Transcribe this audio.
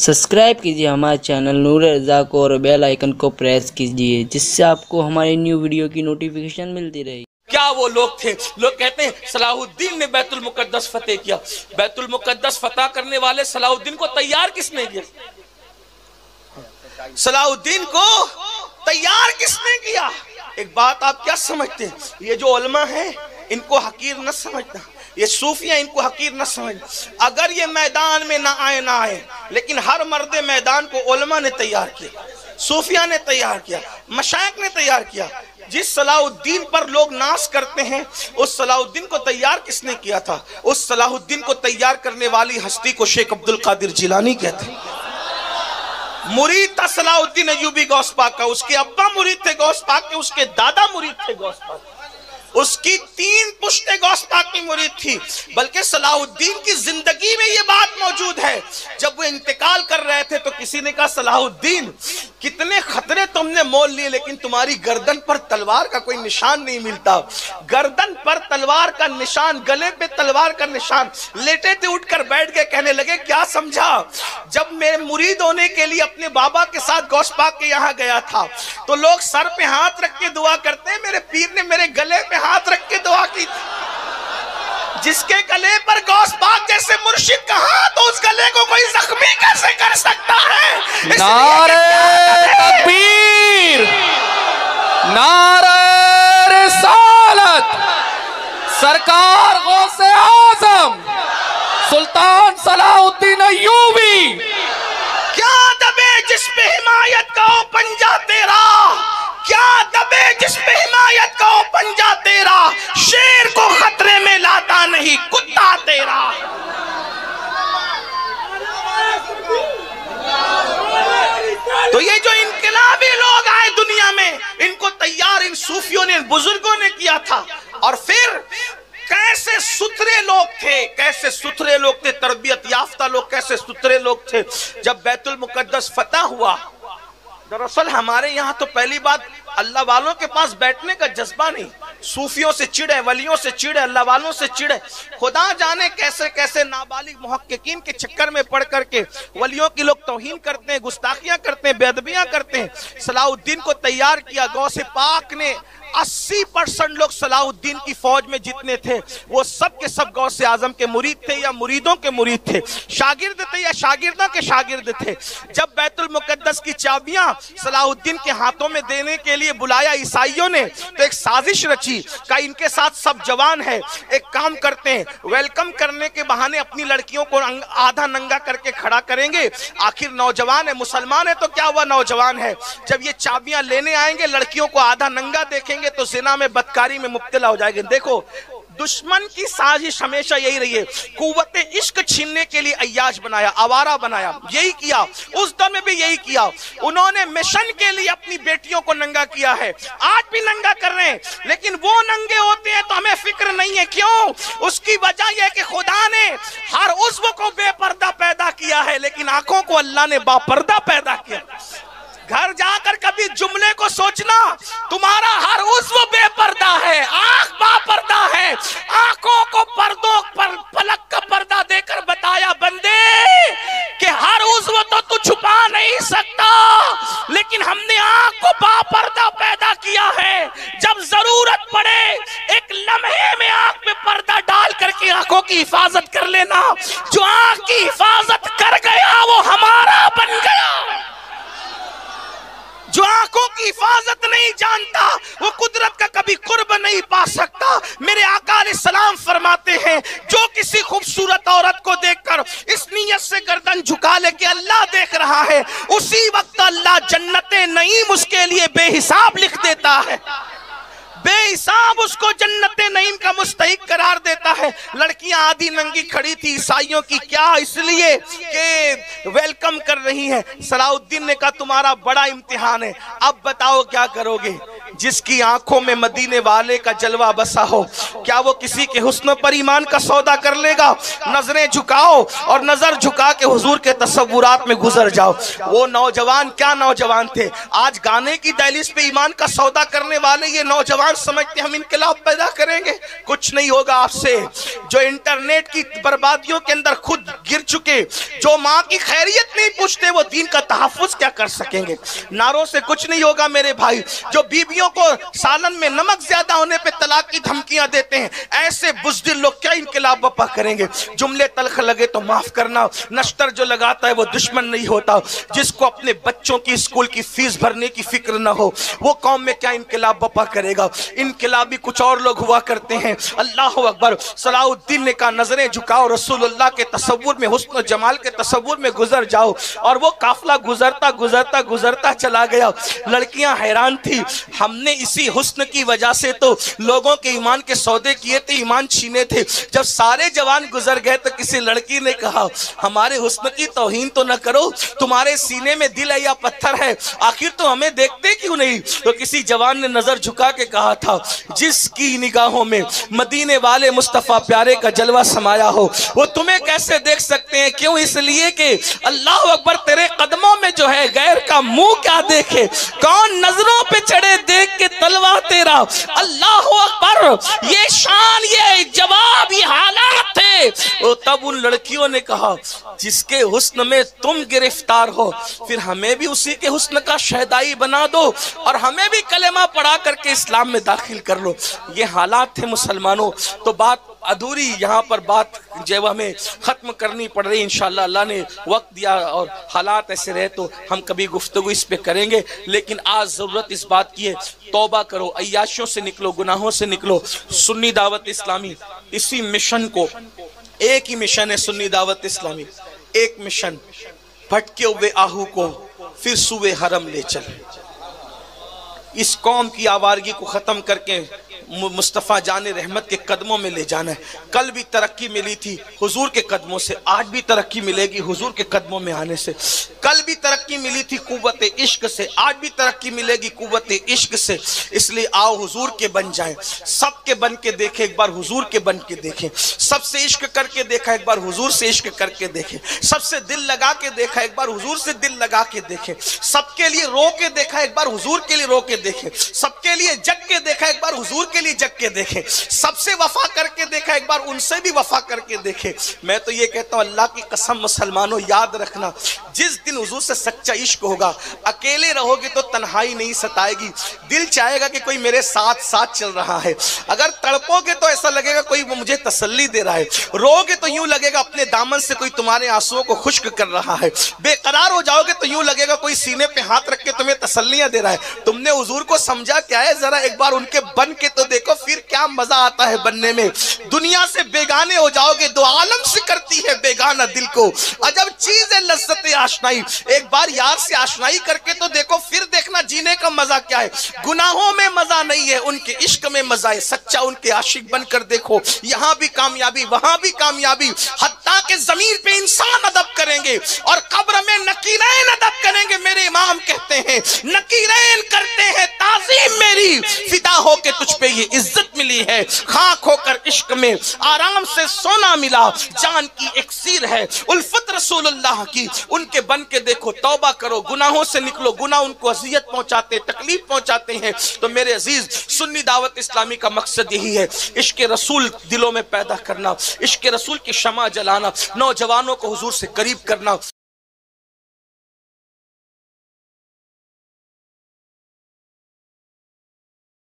Subscribe कीजिए हमारे channel नूर रज़ा को और बेल आइकन को प्रेस कीजिए, जिससे आपको हमारी न्यू वीडियो की नोटिफिकेशन मिलती रहे। क्या वो लोग थे? लोग कहते हैं सलाहुद्दीन ने बैतुल मुकद्दस फतेह किया। बैतुल मुकद्दस फतह करने वाले सलाहुद्दीन को तैयार किसने किया? सलाहुद्दीन को तैयार किसने किया? एक बात आप क्या समझते हैं? ये जो उलमा है इनको हकीर न समझना, ये सूफिया इनको हकीर न समझना। अगर ये मैदान में ना आए, लेकिन हर मर्द मैदान को उलमा ने तैयार किया, सूफिया ने तैयार किया, मशाइख ने तैयार किया। जिस सलाहुद्दीन पर लोग नाश करते हैं, उस सलाहुद्दीन को तैयार किसने किया था? उस सलाहुद्दीन को तैयार करने वाली हस्ती को शेख अब्दुल कादिर जिलानी कहते हैं। मुरीद था सलाहुद्दीन अय्यूबी गौस पाक का, उसके अब्बा मुरीद थे गौस पाक के, उसके दादा मुरीद थे गौस पाक, उसकी 3 पुश्ते गौस पाक की मुरीद थी। बल्कि सलाहुद्दीन की जिंदगी में ये बात मौजूद है, जब वो इंतकाल कर रहे थे तो किसी ने कहा सलाहुद्दीन कितने खतरे तुमने मोल लिए, लेकिन तुम्हारी गर्दन पर तलवार का कोई निशान नहीं मिलता। गर्दन पर तलवार का निशान, गले पे तलवार का निशान। लेटे थे, उठकर बैठ गए, कहने लगे क्या समझा? जब मेरे मुरीद होने के लिए अपने बाबा के साथ गौस पाक के यहाँ गया था तो लोग सर पे हाथ रख के दुआ करते हैं, मेरे पीर ने मेरे गले पे हाथ रख के दुआ की। जिसके गले पर गौस पाक जैसे मुर्शिद का हाथ, तो उस गले को कोई जख्मी कैसे कर सकता है? नारे तकबीर, नारे रिसालत, सरकार गौसे आज़म सुल्तान सलाहुद्दीन अय्यूबी। क्या दबे जिस पे हिमायत का ओ पंजा तेरा, क्या दबे जिस पे हिमायत का ओ पंजा तेरा, शेर को खतरे में लाता नहीं कुत्ता तेरा। तो ये जो इनकलाबी लोग आए दुनिया में, इनको तैयार इन सूफियों ने, बुजुर्गों ने किया था। और फिर कैसे सुथरे लोग थे, कैसे सुथरे लोग थे, तरबियत याफ्ता लोग कैसे सुथरे लोग थे। जब बैतुल मुकद्दस फतह हुआ, दरअसल हमारे यहाँ तो पहली बात अल्लाह वालों के पास बैठने का जज्बा नहीं। सूफियों से चिड़े, वलियों से चिड़े, अल्लाह वालों से चिड़े। खुदा जाने कैसे कैसे नाबालिग मुहक्किकीन के चक्कर में पड़ करके वलियों की लोग तौहीन करते हैं, गुस्ताखियां करते हैं, बेअदबियां करते हैं। सलाहुद्दीन को तैयार किया गौसे पाक ने। 80% लोग सलाहुद्दीन की फौज में जितने थे वो सब के सब गौसे आजम के मुरीद थे या मुरीदों के मुरीद थे, शागिर्द थे या शागिर्दों के शागिर्द थे। जब बैतुल मुकद्दस की चाबियां सलाहुद्दीन के हाथों में देने के लिए बुलाया ईसाइयों ने, तो एक साजिश रची का इनके साथ सब जवान है, एक काम करते हैं, वेलकम करने के बहाने अपनी लड़कियों को आधा नंगा करके खड़ा करेंगे। आखिर नौजवान है, मुसलमान है, तो क्या हुआ, नौजवान है। जब ये चाबियां लेने आएंगे, लड़कियों को आधा नंगा देखेंगे तो जिना में, बदकारी में मुब्तला हो जाएंगे। देखो दुश्मन की साजिश हमेशा यही रही है, कुव्वत इश्क छीनने के लिए अय्याश बनाया, आवारा बनाया। यही किया उस दौर में भी, यही किया उन्होंने। मिशन के लिए अपनी बेटियों को नंगा किया है, आज भी नंगा कर रहे हैं, लेकिन वो नंगे होते हैं तो हमें फिक्र नहीं है। क्यों? उसकी वजह यह कि खुदा ने हर उज़्व को बेपर्दा पैदा किया है, लेकिन आंखों को अल्लाह ने बापर्दा पैदा किया। घर जाकर कभी जुमले को सोचना, तुम्हारा हर उज़्व बेपर्दा है, आंख बापर्दा है। आंखों को पर्दों पर पलक का पर्दा देकर बताया बंदे कि हर उज़्व तो तू छुपा नहीं सकता, लेकिन हमने आंख को बापर्दा पैदा किया है। जब जरूरत पड़े एक लम्हे में आंख में पर्दा डाल करके आंखों की हिफाजत कर लेना। जो आंख की हिफाजत कर गया वो हमारा बन गया। जो आंखों की हिफाजत नहीं जानता वो कुदरत का कभी कुर्ब नहीं पा सकता। मेरे आका अलैहिस्सलाम फरमाते हैं, जो किसी खूबसूरत औरत को देखकर इस नियत से गर्दन झुका ले कि अल्लाह देख रहा है, उसी वक्त अल्लाह जन्नते नईम उसके लिए बेहिसाब लिख देता है, बेहिसाब उसको जन्नते नईम का मुस्तहिक करार देता है। लड़कियां आधी नंगी खड़ी थी ईसाइयों की, क्या? इसलिए कि वेलकम कर रही हैं। सलाहुद्दीन ने कहा तुम्हारा बड़ा इम्तिहान है, अब बताओ क्या करोगे? जिसकी आंखों में मदीने वाले का जलवा बसा हो, क्या वो किसी के हुस्न पर ईमान का सौदा कर लेगा? नजरें झुकाओ और नजर झुका के हुजूर के तसव्वुरात में गुजर जाओ। वो नौजवान क्या नौजवान थे, आज गाने की दहलीज पे ईमान का सौदा करने वाले ये नौजवान समझते हम इनकलाब पैदा करेंगे। कुछ नहीं होगा आपसे। जो इंटरनेट की बर्बादियों के अंदर खुद गिर चुके, जो माँ की खैरियत नहीं पूछते, वो दीन का तहफ्फुज क्या कर सकेंगे? नारों से कुछ नहीं होगा मेरे भाई। जो बीवियों को सालन में नमक ज्यादा होने पे तलाक की धमकियां देते हैं, ऐसे बुज़दिल लोग क्या इनकलाब बपा करेंगे? जुमले तलख लगे तो माफ करना, नश्तर जो लगाता है वो दुश्मन नहीं होता। जिसको अपने बच्चों की स्कूल की फीस भरने की फिक्र न हो, वो कौम में क्या इनकलाब बपा करेगा? इनकलाबी कुछ और लोग हुआ करते हैं। अल्लाह अकबर। सलाउद्दीन ने कहा नजरें झुकाओ, रसूलुल्लाह के तसव्वुर में, हुस्न जमाल के तसव्वुर में गुजर जाओ। और वो काफिला गुजरता गुजरता गुजरता चला गया। लड़कियां हैरान थी, हमने इसी हुस्न की वजह से तो लोगों के ईमान के सौदे किए थे, ईमान छीने थे। जब सारे जवान गुजर गए तो किसी लड़की ने कहा हमारे हुस्न की तौहीन तो न करो, तुम्हारे सीने में दिल है या पत्थर है, आखिर तो हमें देखते क्यों नहीं? तो किसी जवान ने नजर झुका के कहा था जिसकी निगाहों में मदीने वाले मुस्तफा प्यारे का जलवा समाया हो, वो तुम्हें कैसे देख सकते हैं? क्यों? इसलिए कि अल्लाह अकबर, तेरे कदमों में जो है गैर का मुंह क्या देखे, कौन नजरों पे चढ़े देख के तलवा तेरा। अल्लाह अकबर। ये शान, ये जवाब, ये हालात थे। और तब उन लड़कियों ने कहा जिसके हुस्न में तुम गिरफ्तार हो, फिर हमें भी उसी के हुस्न का शहदाई बना दो और हमें भी कलेमा पढ़ा करके इस्लाम में दाखिल कर लो। ये हालात थे मुसलमानों। तो बात अधूरी यहाँ पर बात जब हमें खत्म करनी पड़ रही, इंशाअल्लाह अल्लाह ने वक्त दिया और हालात ऐसे रहे तो हम कभी गुफ्तगू इस पे करेंगे। लेकिन आज जरूरत इस बात की है, तौबा करो, अय्याशियों से निकलो, गुनाहों से निकलो। सुन्नी दावत इस्लामी इसी मिशन को, एक ही मिशन है सुन्नी दावत इस्लामी, एक मिशन, भटके हुए आहू को फिर सुबह हरम ले चल। इस कौम की आवारगी को खत्म करके मुस्तफ़ा जाने रहमत के कदमों में ले जाना है। कल भी तरक्की मिली थी हुजूर के कदमों से, आज भी तरक्की मिलेगी हुजूर के कदमों में आने से। कल भी तरक्की मिली थी कुव्वत इश्क से, आज भी तरक्की मिलेगी कुव्वत इश्क से। इसलिए आओ हुजूर के बन जाएं, सबके बन के देखें, एक बार हुजूर के बन के देखें। सबसे इश्क करके देखा, एक बार हुजूर से इश्क करके देखें। सबसे दिल लगा के देखा, एक बार हुजूर से दिल लगा के देखें। सबके लिए रो के देखा, एक बार हुजूर के लिए रो के देखें। सबके लिए जग के देखा, एक बार हुजूर के लिए जग के देखें। सबसे वफा करके देखा, एक बार उनसे भी वफा करके देखें। मैं तो ये कहता हूं अल्लाह की कसम मुसलमानों, याद रखना जिस दिन हुजूर से सच्चा इश्क होगा, अकेले रहोगे तो तन्हाई नहीं सताएगी, दिल चाहेगा कि कोई मेरे साथ साथ चल रहा है। अगर तड़पोगे तो ऐसा लगेगा कोई मुझे तसल्ली दे रहा है, रोगे तो यूं लगेगा अपने दामन से कोई तुम्हारे आंसुओं को खुश्क कर रहा है, बेकरार हो जाओगे तो यूं लगेगा कोई सीने पे हाथ रख के तुम्हें तसल्लियां दे रहा है। तुमने हुजूर को समझा क्या है? जरा एक बार उनके बन के तो देखो, फिर क्या मजा आता है बनने में। दुनिया से बेगाने हो जाओगे, दो आलम से करती है बेगाना दिल को अजब चीज है लज्जत आशनाई। एक बार यार से आशनाई करके तो देखो, फिर देखना जीने का मजा क्या है। गुनाहों में मजा नहीं है, उनके इश्क में मजा है। सच्चा उनके आशिक बनकर देखो, यहाँ भी कामयाबी वहां भी कामयाबी। हत्ता के जमीन पे इंसान अदब करेंगे और कब्र में नकीरैन अदब करेंगे। मेरे इमाम कहते हैं नकीरैन करते हैं ताज़ीम मेरी, फिदा होके तुझ पे ये इज्जत मिली है। खाक होकर इश्क में आराम से सोना मिला, जान की इक्सीर है उल्फत रसूलुल्लाह की। उनके बन के देखो, तौबा करो, गुनाहों से निकलो। गुनाह उनको अज़ियत पहुंचाते, तकलीफ पहुंचाते हैं। तो मेरे अजीज, सुन्नी दावत इस्लामी का मकसद यही है, इश्क रसूल दिलों में पैदा करना, इश्क रसूल की शमा जलाना, नौजवानों को हुजूर से करीब करना।